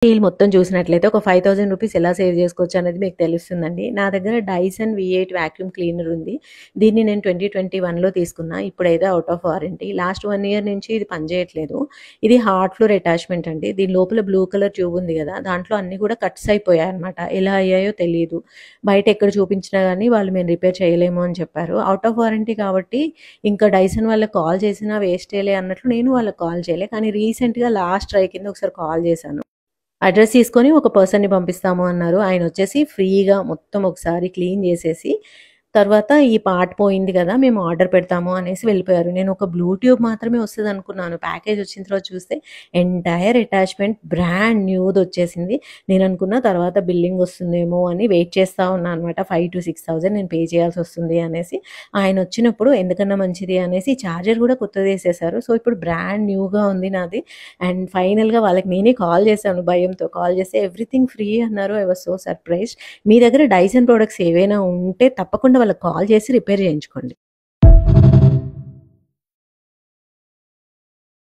Deal మొత్తం చూసినట్లయితే ఒక 5000 రూపీస్ ఎలా సేవ్ చేసుకోవచ్చు అనేది మీకు తెలుస్తుందండి. నా దగ్గర డైసన్ V8 వాక్యూమ్ క్లీనర్ ఉంది. దీన్ని నేను 2021లో తీసుకున్నా. ఇప్పుడైతే out of warranty. Last 1 year నుంచి ఇది పనిచేయట్లేదు. ఇది హార్డ్ ఫ్లోర్ అటాచ్మెంట్ అండి. దీని లోపల బ్లూ కలర్ ట్యూబ్ ఉంది కదా, దాంట్లో అన్నీ కూడా కట్స్ అయిపోయాయన్నమాట. ఎలా అయ్యాయో తెలీదు. బయట ఎక్కడ చూపించినా కానీ వాళ్ళు మేము రిపేర్ చేయలేము అని చెప్పారు. ఔట్ ఆఫ్ వారంటీ కాబట్టి ఇంకా డైసన్ వాళ్ళకి కాల్ చేసినా వేస్టేలే అన్నట్లు నేను వాళ్ళకి కాల్ చేయలే. కానీ రీసెంట్గా లాస్ట్ ట్రై కింద ఒకసారి కాల్ చేశాను. అడ్రస్ తీసుకొని ఒక పర్సన్‌ని పంపిస్తాము అన్నారు. ఆయనొచ్చేసి ఫ్రీగా మొత్తం ఒకసారి క్లీన్ చేసేసి, తర్వాత ఈ పార్ట్ పోయింది కదా, మేము ఆర్డర్ పెడతాము అనేసి వెళ్ళిపోయారు. నేను ఒక బ్లూ ట్యూబ్ మాత్రమే వస్తదనుకున్నాను. ప్యాకేజ్ వచ్చిన తర్వాత చూస్తే ఎంటైర్ అటాచ్‌మెంట్ బ్రాండ్ న్యూదొచ్చేసింది. నేననుకున్న తర్వాత బిల్లింగ్ వస్తుందేమో అని వెయిట్ చేస్తా ఉన్నా అనమాట. 5,000-6,000 నేను పే చేయాల్సొస్తుంది అనేసి. ఆయనొచ్చినప్పుడు ఎందుకన్నా మంచిది అనేసి చార్జర్ కూడా కొత్తదేసేశారు. సో, ఇప్పుడు బ్రాండ్ న్యూగా ఉంది నాది. అండ్ ఫైనల్‌గా వాళ్ళకి నేనే కాల్ చేశాను భయంతో. కాల్ చేస్తే ఎవ్రీథింగ్ ఫ్రీ అన్నారు. I was so surprised. మీ దగ్గర డైసన్ ప్రొడక్ట్స్ ఏవైనా ఉంటే తప్పకుండా వాళ్ళకి కాల్ చేసి రిపేర్ చేయించుకోండి.